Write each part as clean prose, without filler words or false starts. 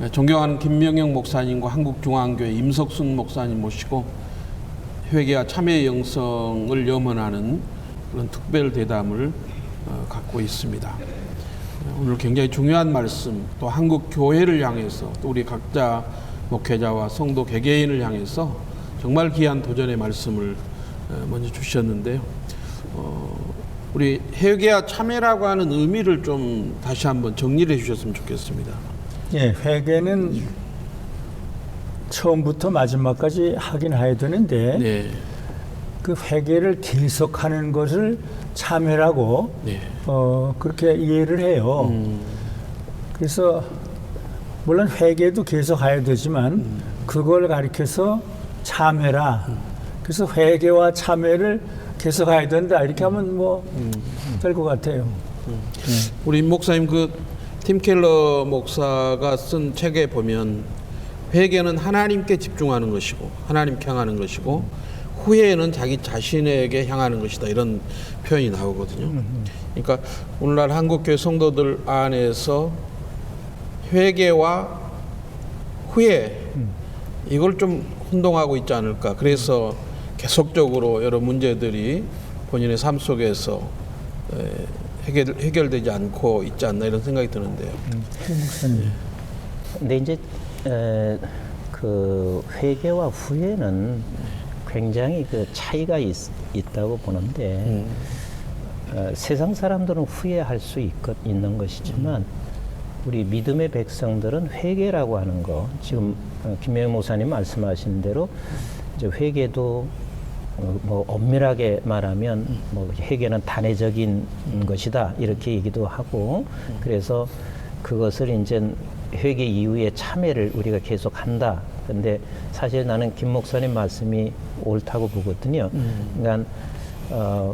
존경하는 김명영 목사님과 한국중앙교회 임석순 목사님 모시고 회개와 참회의 영성을 염원하는 그런 특별 대담을 갖고 있습니다. 오늘 굉장히 중요한 말씀, 또 한국 교회를 향해서 또 우리 각자 목회자와 성도 개개인을 향해서 정말 귀한 도전의 말씀을 먼저 주셨는데요. 우리 회개와 참회라고 하는 의미를 좀 다시 한번 정리를 해 주셨으면 좋겠습니다. 예, 회개는 처음부터 마지막까지 하긴 해야 되는데 네. 그 회개를 계속하는 것을 참회라고 네. 그렇게 이해를 해요. 그래서 물론 회개도 계속 해야 되지만 그걸 가리켜서 참회라. 그래서 회개와 참회를 계속 해야 된다. 이렇게 하면 뭐 될 것 같아요. 우리 목사님 팀 켈러 목사가 쓴 책에 보면 회개는 하나님께 집중하는 것이고 하나님께 향하는 것이고 후회는 자기 자신에게 향하는 것이다, 이런 표현이 나오거든요. 그러니까 오늘날 한국교회 성도들 안에서 회개와 후회 이걸 좀 혼동하고 있지 않을까. 그래서 계속적으로 여러 문제들이 본인의 삶 속에서 해결되지 않고 있지 않나, 이런 생각이 드는데요. 근데 이제 그 회개와 후회는 굉장히 그 차이가 있다고 보는데 세상 사람들은 후회할 수 있는 것이지만 우리 믿음의 백성들은 회개라고 하는 거, 지금 김명영 목사님 말씀하신 대로 이제 회개도 뭐 엄밀하게 말하면 뭐 회개는 단회적인 것이다, 이렇게 얘기도 하고, 그래서 그것을 이제 회개 이후에 참회를 우리가 계속 한다. 근데 사실 나는 김 목사님 말씀이 옳다고 보거든요. 그러니까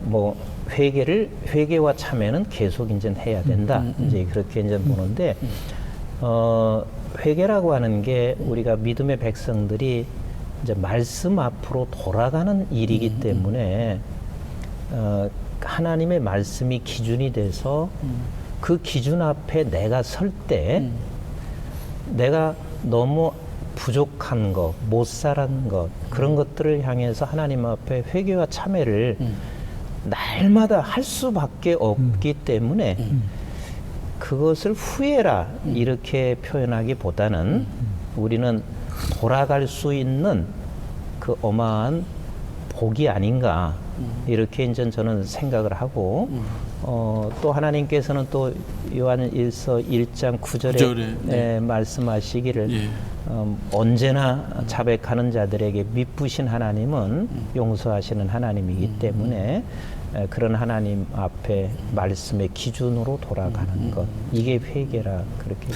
뭐 회개와 참회는 계속 이제 해야 된다. 이제 그렇게 이제 보는데 회개라고 하는 게 우리가 믿음의 백성들이 이제 말씀 앞으로 돌아가는 일이기 때문에 하나님의 말씀이 기준이 돼서 그 기준 앞에 내가 설 때 내가 너무 부족한 것, 못 살은 것, 그런 것들을 향해서 하나님 앞에 회개와 참회를 날마다 할 수밖에 없기 때문에 그것을 후회라 이렇게 표현하기보다는 우리는 돌아갈 수 있는 그 어마한 복이 아닌가, 이렇게 이제 저는 생각을 하고 또 하나님께서는 또 요한일서 1장 9절에 네. 말씀하시기를 예. 언제나 자백하는 자들에게 미쁘신 하나님은 용서하시는 하나님이기 때문에 그런 하나님 앞에 말씀의 기준으로 돌아가는 것, 이게 회개라 그렇게.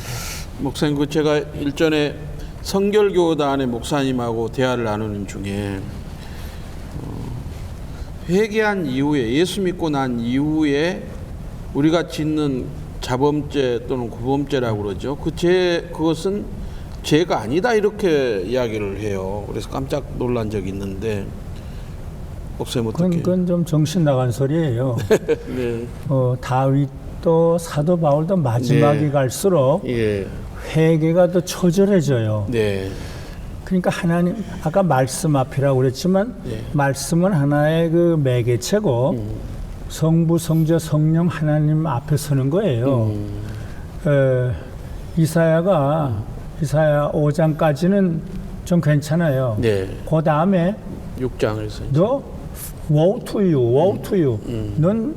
목사님, 제가 일전에 성결교단의 목사님하고 대화를 나누는 중에 회개한 이후에, 예수 믿고 난 이후에 우리가 짓는 자범죄 또는 구범죄라고 그러죠. 그것은 죄가 아니다, 이렇게 이야기를 해요. 그래서 깜짝 놀란 적이 있는데 목사님 어떻게? 그건 좀 정신 나간 소리예요. 네. 다윗도 사도 바울도 마지막이 네. 갈수록 예. 회개가 더 처절해져요. 네. 그러니까 하나님, 아까 말씀 앞이라고 그랬지만 네. 말씀은 하나의 그 매개체고 성부, 성자, 성령 하나님 앞에 서는 거예요. 이사야 5장까지는 좀 괜찮아요. 네. 그 다음에 6장에서 너 woe to you, woe to you. 넌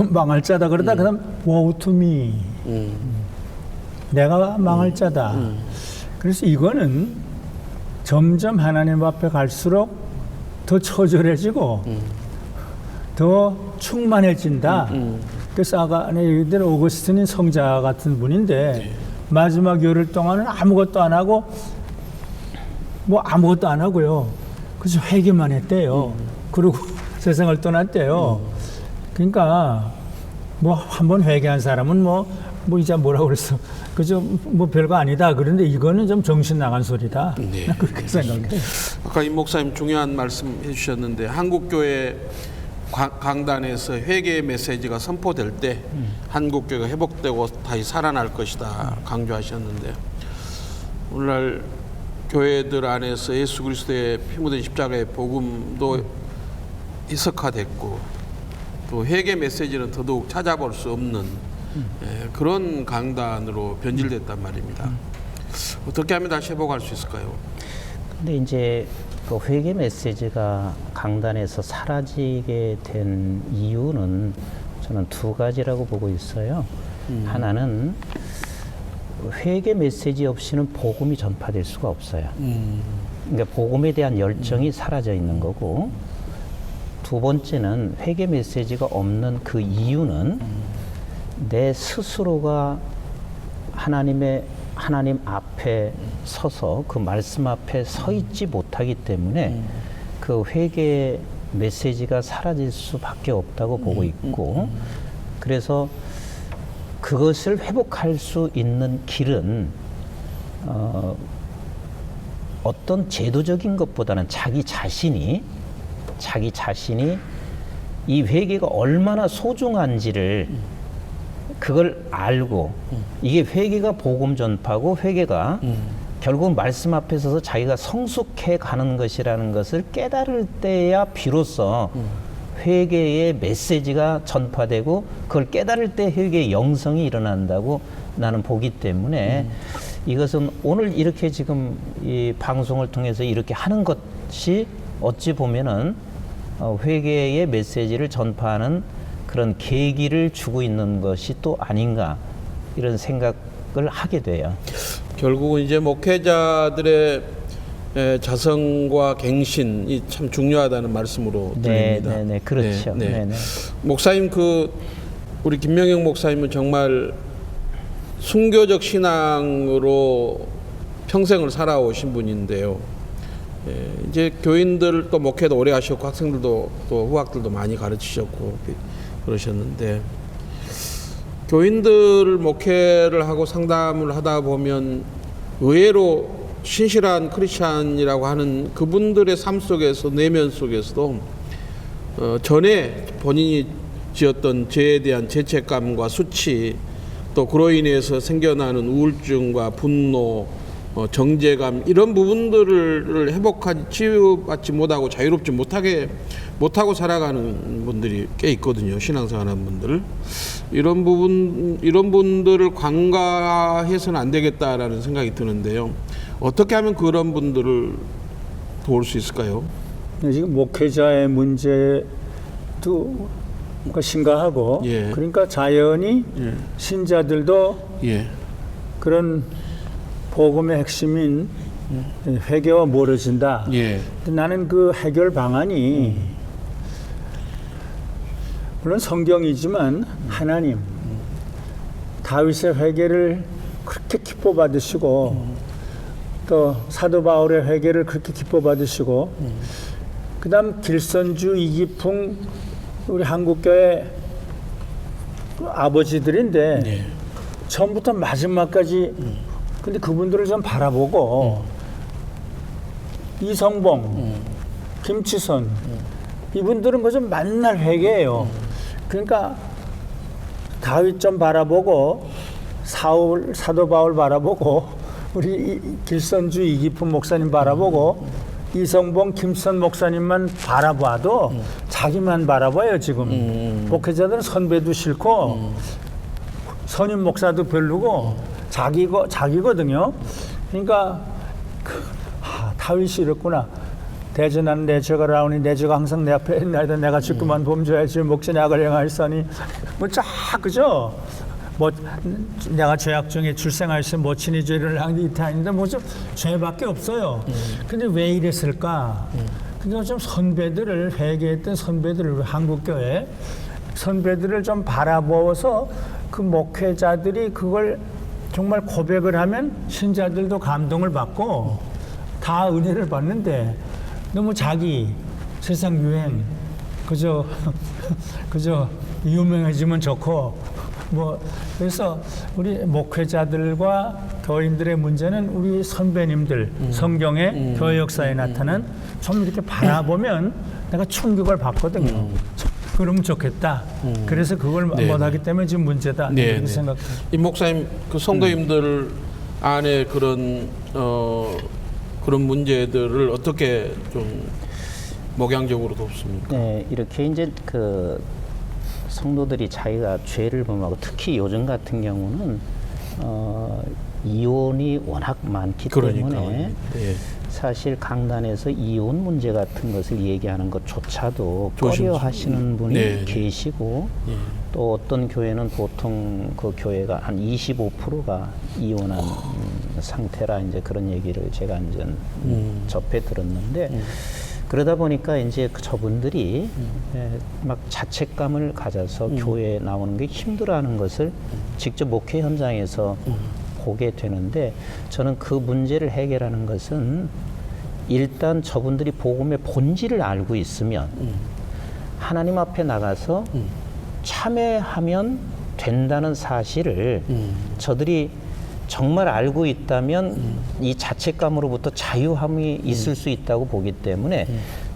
망할 자다 그러다 그다음 woe to me. 내가 망할 자다. 그래서 이거는 점점 하나님 앞에 갈수록 더 처절해지고 더 충만해진다. 그래서 아까 내 얘기대로 오거스틴인 성자 같은 분인데 마지막 열흘 동안은 아무것도 안 하고 뭐 아무것도 안 하고요. 그래서 회개만 했대요. 그리고 세상을 떠났대요. 그러니까 뭐 한번 회개한 사람은 뭐 이제 뭐라고 그랬어. 그저 뭐 별거 아니다. 그런데 이거는 좀 정신 나간 소리다. 네. 그렇게 생각해요. 아까 임 목사님 중요한 말씀 해주셨는데 한국교회 강단에서 회개의 메시지가 선포될 때 한국교회가 회복되고 다시 살아날 것이다 강조하셨는데 오늘날 교회들 안에서 예수 그리스도의 피 묻은 십자가의 복음도 이석화됐고 또 회개 메시지는 더더욱 찾아볼 수 없는 그런 강단으로 변질됐단 말입니다. 어떻게 하면 다시 회복할 수 있을까요? 근데 이제 그 회개 메시지가 강단에서 사라지게 된 이유는 저는 두 가지라고 보고 있어요. 하나는 회개 메시지 없이는 복음이 전파될 수가 없어요. 그러니까 복음에 대한 열정이 사라져 있는 거고, 두 번째는 회개 메시지가 없는 그 이유는 내 스스로가 하나님 앞에 서서 그 말씀 앞에 서 있지 못하기 때문에 그 회개 메시지가 사라질 수밖에 없다고 보고 있고, 그래서 그것을 회복할 수 있는 길은 어떤 제도적인 것보다는 자기 자신이 이 회개가 얼마나 소중한지를 그걸 알고, 이게 회개가 복음 전파고 회개가 결국 말씀 앞에 서서 자기가 성숙해 가는 것이라는 것을 깨달을 때야 비로소 회개의 메시지가 전파되고, 그걸 깨달을 때 회개의 영성이 일어난다고 나는 보기 때문에 이것은 오늘 이렇게 지금 이 방송을 통해서 이렇게 하는 것이 어찌 보면은 회개의 메시지를 전파하는 그런 계기를 주고 있는 것이 또 아닌가, 이런 생각을 하게 돼요. 결국은 이제 목회자들의 자성과 갱신이 참 중요하다는 말씀으로 들립니다. 네, 그렇죠. 네. 목사님, 우리 김명영 목사님은 정말 순교적 신앙으로 평생을 살아오신 분인데요. 이제 교인들 또 목회도 오래 하셨고 학생들도 또 후학들도 많이 가르치셨고 그러셨는데, 교인들 목회를 하고 상담을 하다 보면 의외로 신실한 크리스찬이라고 하는 그분들의 삶 속에서, 내면 속에서도 전에 본인이 지었던 죄에 대한 죄책감과 수치, 또 그로 인해서 생겨나는 우울증과 분노, 정죄감, 이런 부분들을 회복하지, 치유받지 못하고 자유롭지 못하고 살아가는 분들이 꽤 있거든요. 신앙생활하는 분들. 이런 분들을 관가해서는 안 되겠다라는 생각이 드는데요. 어떻게 하면 그런 분들을 도울 수 있을까요? 지금 목회자의 문제도 심각하고, 그러니까 자연히 신자들도 그런 복음의 핵심인 회개와 멀어진다. 나는 그 해결 방안이 물론 성경이지만 하나님, 다윗의 회개를 그렇게 기뻐 받으시고, 또 사도 바울의 회개를 그렇게 기뻐 받으시고, 그다음 길선주, 이기풍, 우리 한국교회 아버지들인데 처음부터 마지막까지 근데 그분들을 좀 바라보고 이성봉, 김치선 이분들은 뭐 좀 만날 회개예요. 그러니까 다윗 좀 바라보고 사도 바울 바라보고 우리 길선주 이기품 목사님 바라보고 이성봉, 김선 목사님만 바라봐도 자기만 바라봐요. 지금 목회자들은 선배도 싫고 선임 목사도 별로고 자기거든요. 그러니까 다윗이 이랬구나. 대전하는 내 죄가 라오니 내 죄가 항상 내 앞에 있나이다. 내가 죽고만 범죄하지 목전에 악을 행하였으니 그죠? 내가 죄악 중에 출생하여서 모친이 죄를 한 이타인데 좀 죄밖에 없어요. 근데 왜 이랬을까? 그러니까 좀 선배들을, 회개했던 선배들을, 한국교회 선배들을 좀 바라보아서 그 목회자들이 그걸 정말 고백을 하면 신자들도 감동을 받고 다 은혜를 받는데, 너무 자기 세상 유행 그저 유명해지면 좋고 그래서 우리 목회자들과 교인들의 문제는 우리 선배님들 성경의 교회 역사에 나타난 좀 이렇게 바라보면 내가 충격을 받거든요. 그러면 좋겠다. 그래서 그걸 못하기 때문에 지금 문제다. 이렇게 생각해요. 이 목사님, 그 성도님들 안에 그런 그런 문제들을 어떻게 좀 목양적으로 돕습니까? 네, 이렇게 이제 그 성도들이 자기가 죄를 범하고 특히 요즘 같은 경우는 이혼이 워낙 많기 때문에 네. 사실 강단에서 이혼 문제 같은 것을 얘기하는 것조차도 조심스럽- 꺼려 하시는 분이 네. 계시고 예. 또 어떤 교회는 보통 그 교회가 한 25%가 이혼한 상태라 이제 그런 얘기를 제가 이제 접해 들었는데 그러다 보니까 이제 저분들이 막 자책감을 가져서 교회에 나오는 게 힘들어하는 것을 직접 목회 현장에서 보게 되는데 저는 그 문제를 해결하는 것은 일단 저분들이 복음의 본질을 알고 있으면 하나님 앞에 나가서 참회하면 된다는 사실을 저들이 정말 알고 있다면 이 자책감으로부터 자유함이 있을 수 있다고 보기 때문에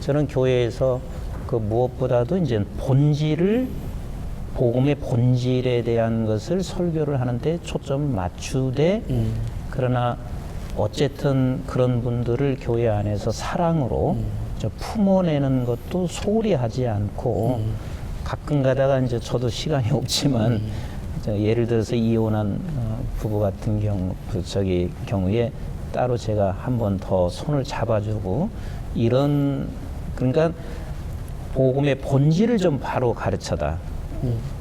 저는 교회에서 그 무엇보다도 이제 본질을 복음의 본질에 대한 것을 설교를 하는데 초점을 맞추되 그러나 어쨌든 그런 분들을 교회 안에서 사랑으로 품어내는 것도 소홀히 하지 않고 가끔 가다가 이제 저도 시간이 없지만 예를 들어서 이혼한 부부 같은 경우에 따로 제가 한 번 더 손을 잡아주고 이런 그러니까 복음의 본질을 좀 바로 가르쳐라.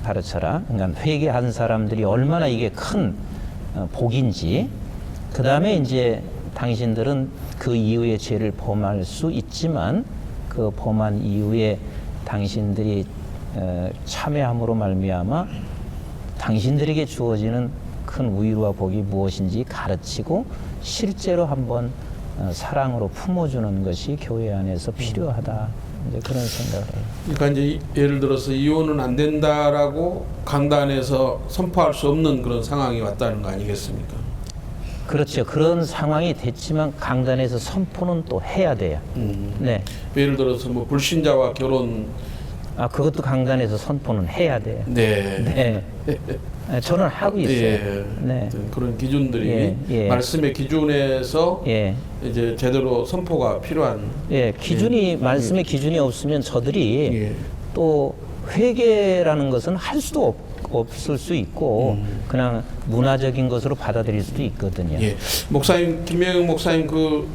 그러니까 회개한 사람들이 얼마나 이게 큰 복인지. 그 다음에 이제 당신들은 그 이후에 죄를 범할 수 있지만 그 범한 이후에 당신들이 참회함으로 말미암아 당신들에게 주어지는 큰 우위와 복이 무엇인지 가르치고 실제로 한번 사랑으로 품어주는 것이 교회 안에서 필요하다. 이제 그런 생각을 해요. 그러니까 이제 예를 들어서 이혼은 안 된다라고 강단에서 선포할 수 없는 그런 상황이 왔다는 거 아니겠습니까? 그렇죠. 그런 상황이 됐지만 강단에서 선포는 또 해야 돼요. 네. 예를 들어서 뭐 불신자와 결혼. 그것도 강단에서 선포는 해야 돼요. 네. 네. 저는 하고 있어요. 예. 네. 그런 기준들이 예. 말씀의 기준에서 예. 이제 제대로 선포가 필요한. 예. 기준이 말씀의 기준이 없으면 저들이 예. 또 회개라는 것은 할 수도 없을 수 있고 그냥 문화적인 것으로 받아들일 수도 있거든요. 예. 목사님, 김영영 목사님 그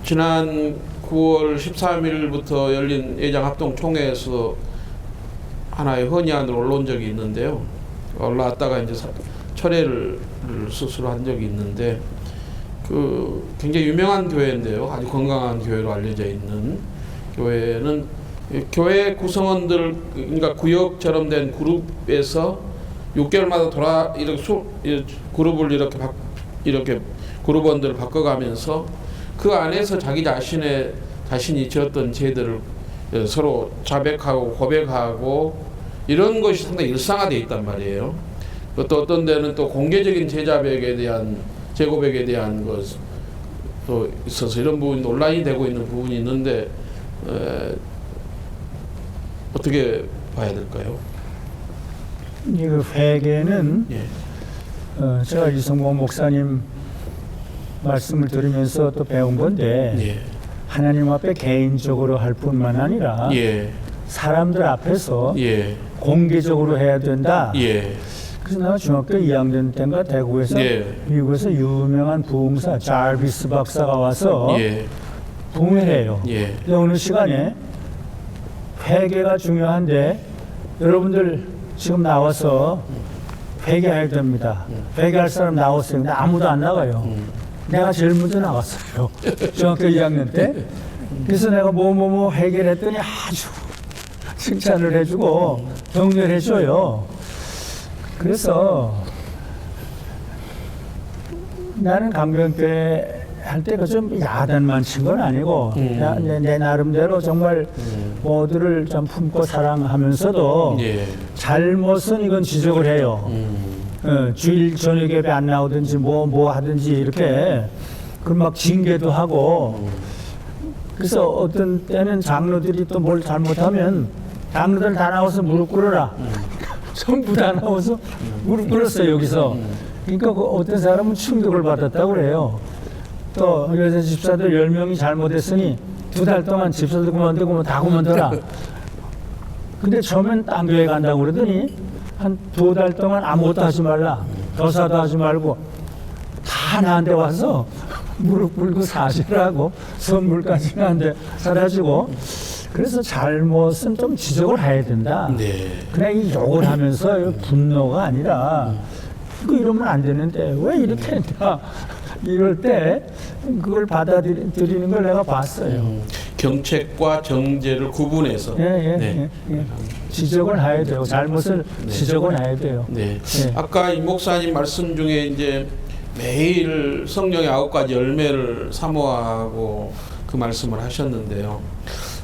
지난 9월 13일부터 열린 예장합동 총회에서 하나의 헌의안으로 올라온 적이 있는데요. 올라왔다가 이제 철회를 스스로 한 적이 있는데 그 굉장히 유명한 교회인데요. 아주 건강한 교회로 알려져 있는 교회는 교회 구성원들 그러니까 구역처럼 된 그룹에서 6개월마다 그룹을 이렇게 그룹원들을 바꿔가면서 그 안에서 자신이 지었던 죄들을 서로 자백하고 고백하고 이런 것이 상당히 일상화되어 있단 말이에요. 또 어떤 데는 또 공개적인 제자백에 대한 재고백에 대한 것도 있어서 이런 부분이 논란이 되고 있는 부분이 있는데 어떻게 봐야 될까요? 이 회개는 예. 제가 이성모 목사님 말씀을 들으면서 또 배운 건데 예. 하나님 앞에 개인적으로 할 뿐만 아니라 예. 사람들 앞에서 예. 공개적으로 해야 된다. 예. 그래서 내가 중학교 2학년 때인가 대구에서 예. 미국에서 유명한 부흥사 잘비스 박사가 와서 예. 부흥을 해요. 예. 근데 오늘 시간에 회개가 중요한데 여러분들 지금 나와서 회개해야 됩니다. 회개할 사람 나왔어요. 근데 아무도 안 나가요. 내가 제일 먼저 나갔어요. 중학교 2학년 때. 그래서 내가 뭐 회개를 했더니 아주 칭찬을 해주고 격려를 해줘요. 그래서 나는 강변교회 할 때 그 좀 야단만 친 건 아니고 내 나름대로 정말 모두를 좀 품고 사랑하면서도 예. 잘못은 이건 지적을 해요. 주일 저녁 예배 안 나오든지 뭐 하든지 이렇게 그럼 막 징계도 하고 그래서 어떤 때는 장로들이 또 뭘 잘못하면 장로들 다 나와서 무릎 꿇어라. 전부 다 나와서 무릎 꿇었어요 여기서. 그러니까 그 어떤 사람은 충격을 받았다고 그래요. 또 여자 집사들 10명이 잘못했으니 2달 동안 집사들 그만두고 다 그만둬라. 근데 처음엔 딴 교회 간다고 그러더니 한 2달 동안 아무것도 하지 말라. 교사도 하지 말고 다 나한테 와서 무릎 꿇고 사죄하고 선물까지 나한테 사다 주고. 그래서 잘못은 좀 지적을 해야 된다. 네. 그냥 이 욕을 하면서 분노가 아니라 이거 이러면 안 되는데 왜 이렇게 했나 이럴 때 그걸 받아들이는 걸 내가 봤어요. 경책과 정죄를 구분해서 네. 지적을 해야 돼요. 잘못을 지적을 해야 돼요. 네. 아까 이 목사님 말씀 중에 이제 매일 성령의 9가지 열매를 사모하고 그 말씀을 하셨는데요.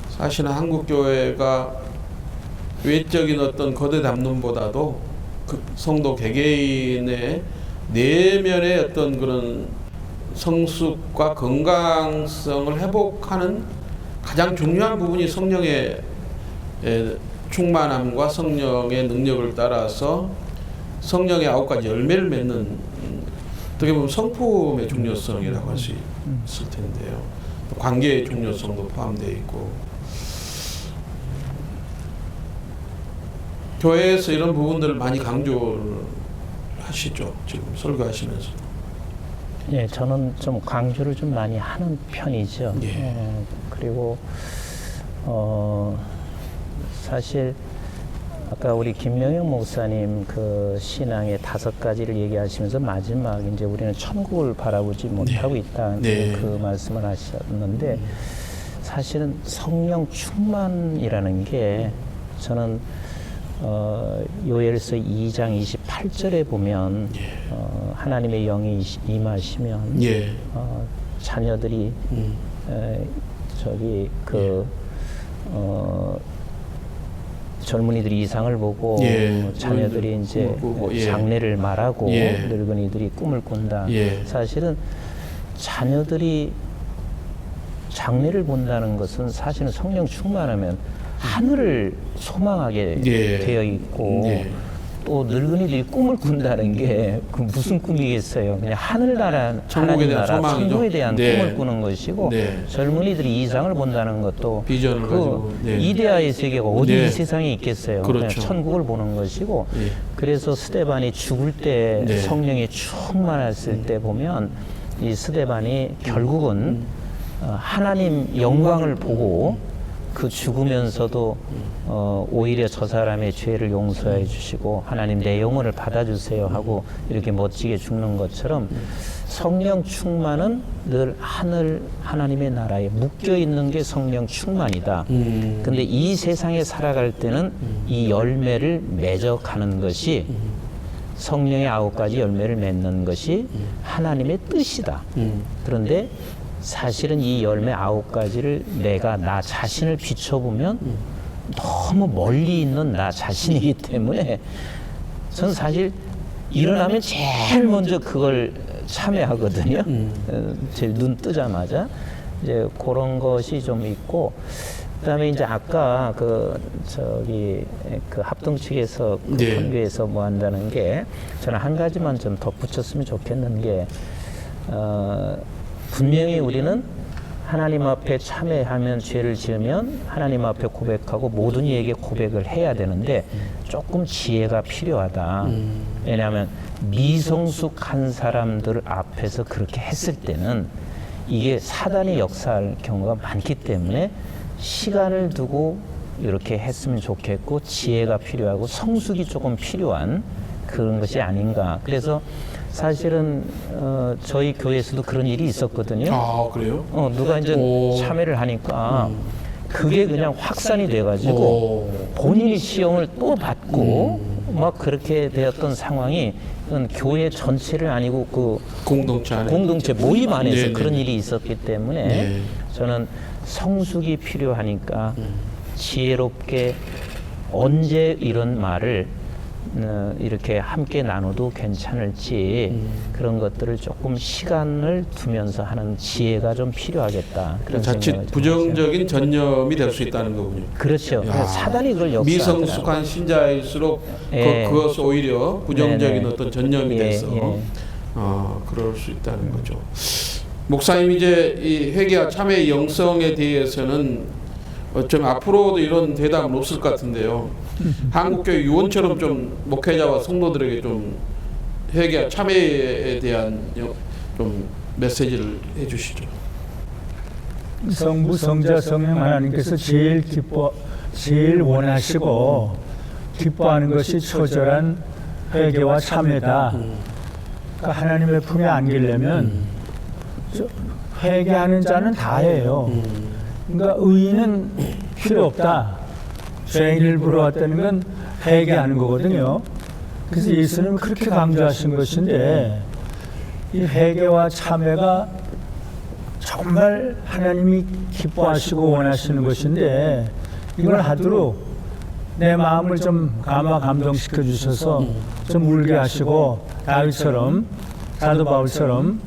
사실은 한국 교회가 외적인 어떤 거대 담론보다도 그 성도 개개인의 내면의 어떤 그런 성숙과 건강성을 회복하는 가장 중요한 부분이 성령의 충만함과 성령의 능력을 따라서 성령의 9가지 열매를 맺는 어떻게 보면 성품의 중요성이라고 할 수 있을 텐데요. 관계의 중요성도 포함되어 있고 교회에서 이런 부분들을 많이 강조를 하시죠. 지금 설교하시면서. 예, 저는 좀 강조를 좀 많이 하는 편이죠. 예. 그리고 사실 아까 우리 김명영 목사님 그 신앙의 5가지를 얘기하시면서 마지막 이제 우리는 천국을 바라보지 못하고 있다 그 말씀을 하셨는데 사실은 성령 충만이라는 게 저는 요엘서 2장 28절에 보면 하나님의 영이 임하시면 자녀들이 젊은이들이 이상을 보고 자녀들이 이제 장래를 말하고 늙은이들이 꿈을 꾼다. 사실은 자녀들이 장래를 본다는 것은 사실은 성령 충만하면 하늘을 소망하게 되어 있고 또 늙은이들이 꿈을 꾼다는 게 그 무슨 꿈이겠어요? 그냥 하늘나라, 천국에 대한 소망이죠. 천국에 대한 꿈을 꾸는 것이고 젊은이들이 이상을 본다는 것도 비전을 가지고 이데아의 세계가 어디 이 세상에 있겠어요? 그렇죠. 그냥 천국을 보는 것이고 그래서 스데반이 죽을 때 성령이 충만했을 때 보면 이 스데반이 결국은 하나님 영광을 보고 그 죽으면서도 오히려 저 사람의 죄를 용서해 주시고 하나님 내 영혼을 받아주세요 하고 이렇게 멋지게 죽는 것처럼 성령 충만은 늘 하나님의 나라에 묶여 있는 게 성령 충만이다. 근데 이 세상에 살아갈 때는 이 열매를 맺어가는 것이 성령의 9가지 열매를 맺는 것이 하나님의 뜻이다. 그런데 사실은 이 열매 9가지를 내가 나 자신을 비춰보면 너무 멀리 있는 나 자신이기 때문에 저는 사실 일어나면 제일 먼저 그걸 참여하거든요. 제일 눈 뜨자마자 이제 그런 것이 좀 있고 그다음에 이제 아까 그 합동 측에서 그 판교에서 뭐 한다는 게 저는 한 가지만 좀 덧붙였으면 좋겠는 게 분명히 우리는 하나님 앞에 참회하면 죄를 지으면 하나님 앞에 고백하고 모든 이에게 고백을 해야 되는데 조금 지혜가 필요하다. 왜냐하면 미성숙한 사람들 앞에서 그렇게 했을 때는 이게 사단이 역사할 경우가 많기 때문에 시간을 두고 이렇게 했으면 좋겠고 지혜가 필요하고 성숙이 조금 필요한 그런 것이 아닌가. 그래서 사실은 저희 교회에서도 그런 일이 있었거든요. 아, 그래요? 누가 이제 참여를 하니까 그게 그냥 확산이 돼가지고 본인이 시험을 또 받고 막 그렇게 되었던 상황이 교회 전체를 아니고 그 공동체 모임 안에서 그런 일이 있었기 때문에 저는 성숙이 필요하니까 지혜롭게 언제 이런 말을 이렇게 함께 나눠도 괜찮을지 그런 것들을 조금 시간을 두면서 하는 지혜가 좀 필요하겠다. 그런 자칫 생각을 좀 부정적인 전념이 될 수 있다는 거군요. 그렇죠. 야, 사단이 그걸 역사하더라고요. 미성숙한 신자일수록 예. 그것이 오히려 부정적인 네네. 어떤 전념이 예, 돼서 예. 그럴 수 있다는 거죠. 목사님 이제 이 회개와 참회의 영성에 대해서는 어쩌면 앞으로도 이런 대답은 없을 것 같은데요. 한국교회 유언처럼 좀 목회자와 성도들에게 좀 회개와 참회에 대한 좀 메시지를 해주시죠. 성부, 성자, 성령 하나님께서 제일 원하시고 기뻐하는 것이 처절한 회개와 참회다. 그러니까 하나님의 품에 안기려면 회개하는 자는 다 해요. 그러니까 의인은 필요 없다. 죄인을 부러웠다는 건 회개하는 거거든요. 그래서 예수님은 그렇게 강조하신 것인데 이 회개와 참회가 정말 하나님이 기뻐하시고 원하시는 것인데 이걸 하도록 내 마음을 좀 감동시켜 주셔서 좀 울게 하시고 다윗처럼 사도 바울처럼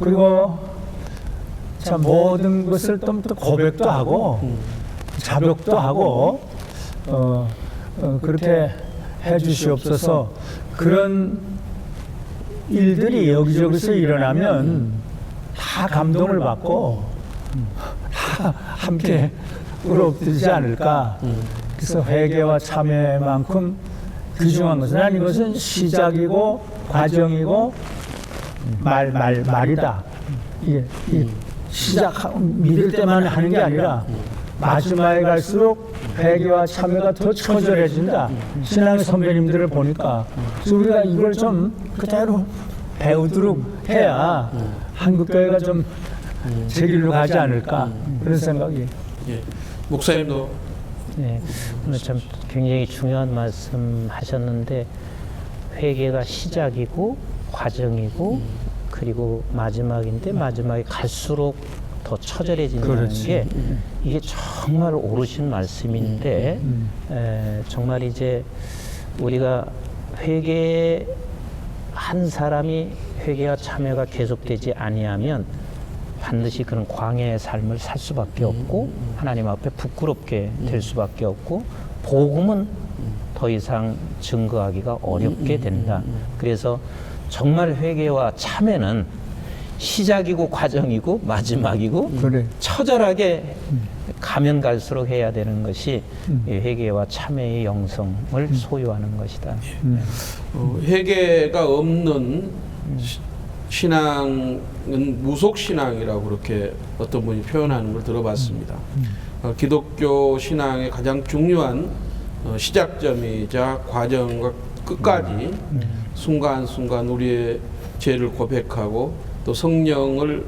그리고 참 모든 것을 또 고백도 하고 자백도 하고 그렇게 해주시옵소서. 그런 일들이 여기저기서 일어나면 다 감동을 받고 다 함께 울어엎드리지 않을까. 그래서 회개와 참회만큼 귀중한 것은 이것은 시작이고 과정이고 말이다. 이게 믿을 때만 하는 게 아니라 마지막에 갈수록 회개와 참회가 더 처절해진다. 신앙의 선배님들을 보니까 그래서 우리가 이걸 좀 그대로 배우도록 해야 한국교회가 좀 제 길로 가지 않을까 그런 생각이. 예. 목사님도 네, 오늘 참 굉장히 중요한 말씀 하셨는데 회개가 시작이고 과정이고 그리고 마지막인데 마지막에 갈수록 더 처절해진다는 게 이게 정말 옳으신 말씀인데 정말 이제 우리가 회개한 사람이 회개와 참회가 계속되지 아니하면 반드시 그런 광야의 삶을 살 수밖에 없고 하나님 앞에 부끄럽게 될 수밖에 없고 복음은 더 이상 증거하기가 어렵게 된다. 그래서 정말 회개와 참회는 시작이고 과정이고 마지막이고 처절하게 가면 갈수록 해야 되는 것이 이 회개와 참회의 영성을 소유하는 것이다. 회개가 없는 신앙은 무속신앙이라고 그렇게 어떤 분이 표현하는 걸 들어봤습니다. 기독교 신앙의 가장 중요한 시작점이자 과정과 끝까지 순간순간 우리의 죄를 고백하고 또 성령을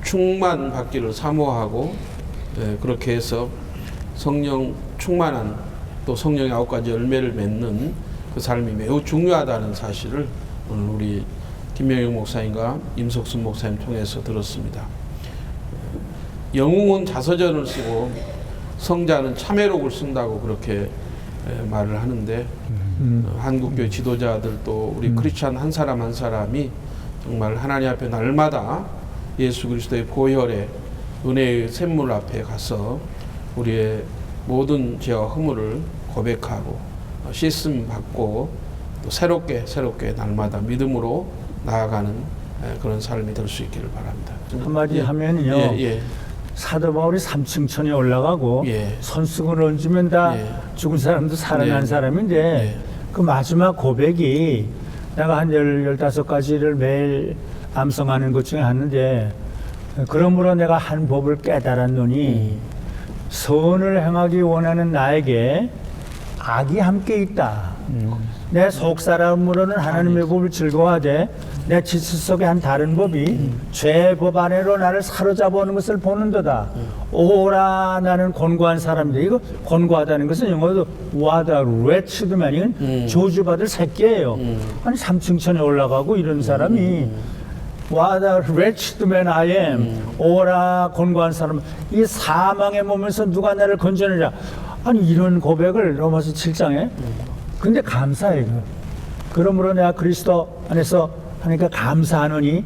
충만받기를 사모하고 그렇게 해서 성령 충만한 또 성령의 9가지 열매를 맺는 그 삶이 매우 중요하다는 사실을 오늘 우리 김명영 목사님과 임석순 목사님 통해서 들었습니다. 영웅은 자서전을 쓰고 성자는 참회록을 쓴다고 그렇게 말을 하는데 한국교회 지도자들 또 우리 크리스찬 한 사람 한 사람이 정말 하나님 앞에 날마다 예수 그리스도의 보혈의 은혜의 샘물 앞에 가서 우리의 모든 죄와 허물을 고백하고 씻음 받고 또 새롭게 날마다 믿음으로 나아가는 그런 삶이 될 수 있기를 바랍니다. 한마디 하면요. 사도 바울이 3층천에 올라가고 손수건을 얹으면 다 죽은 사람도 살아난 사람인데 그 마지막 고백이 내가 한 15가지를 매일 암송하는 것 중에 하는데 그러므로 내가 한 법을 깨달았노니 선을 행하기 원하는 나에게 악이 함께 있다. 내 속사람으로는 하나님의 법을 즐거워하되 내 지체 속에 한 다른 법이 죄의 법 안으로 나를 사로잡아 오는 것을 보는도다. 오라 나는 곤고한 사람인데 이거 곤고하다는 것은 영어로 what a wretched man이건 저주받을 새끼예요. 아니 3층천에 올라가고 이런 사람이 What a wretched man I am. 오라 곤고한 사람. 이 사망의 몸에서 누가 나를 건져내랴. 아니 이런 고백을 로마서 7장에 근데 감사해요. 그러므로 내가 그리스도 안에서 하니까 감사하노니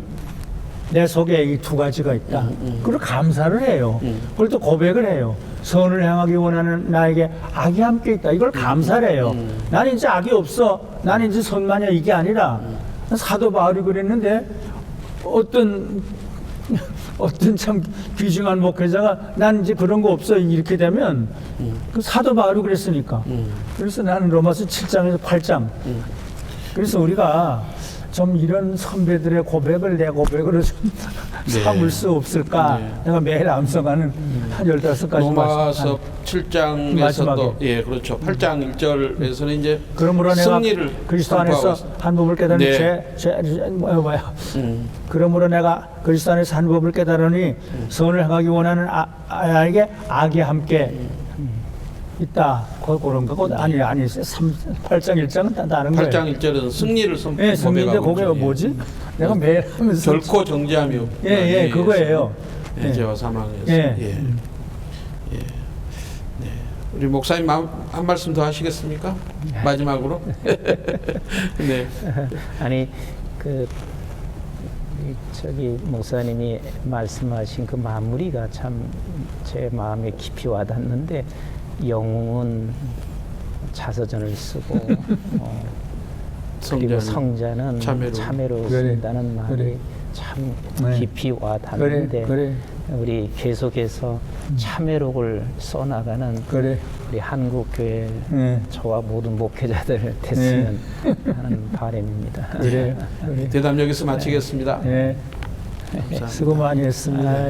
내 속에 이 두 가지가 있다. 그걸 감사를 해요. 그걸 또 고백을 해요. 선을 향하기 원하는 나에게 악이 함께 있다. 이걸 감사를 해요. 나는 이제 악이 없어. 나는 이제 선만이야. 이게 아니라 사도 바울이 그랬는데 어떤 참 귀중한 목회자가 난 이제 그런 거 없어 이렇게 되면 그 사도 바울이 그랬으니까. 그래서 나는 로마서 7장에서 8장. 그래서 우리가 좀 이런 선배들의 고백을 내 고백으로 좀 네. 삼을 수 없을까? 네. 내가 매일 암송하는 한 15가지 로마서 마지막에. 7장에서도 예 그렇죠. 8장 1절에서는 이제 그러므로 내가 승리를 그리스도 안에서 선포하고 한 법을 깨달으니 네. 뭐야. 그러므로 내가 그리스도 안에서 한 법을 깨달으니 선을 행하기 원하는 아에게 악이 함께 있다. 그런 거고 아니 8장 1장은 다른 거예요. 8장 1절에서 승리를 예, 승리인데 고백하고 그게 있죠. 뭐지? 내가 매일 하면서 결코 정죄함이 없. 예, 그거예요. 예, 죄와 사망에서. 예. 예. 예. 네. 우리 목사님 한 말씀 더 하시겠습니까? 마지막으로. 네. 아니 그 저기 목사님이 말씀하신 그 마무리가 참 제 마음에 깊이 와닿는데 영웅은 자서전을 쓰고 그리고 성자는 참회로 쓴다는 말이 참 깊이 와닿는데 그래. 우리 계속해서 참회록을 써나가는 우리 한국교회 저와 모든 목회자들 됐으면 하는 바람입니다. 그래. 대담 여기서 마치겠습니다. 예. 수고 많이 했습니다.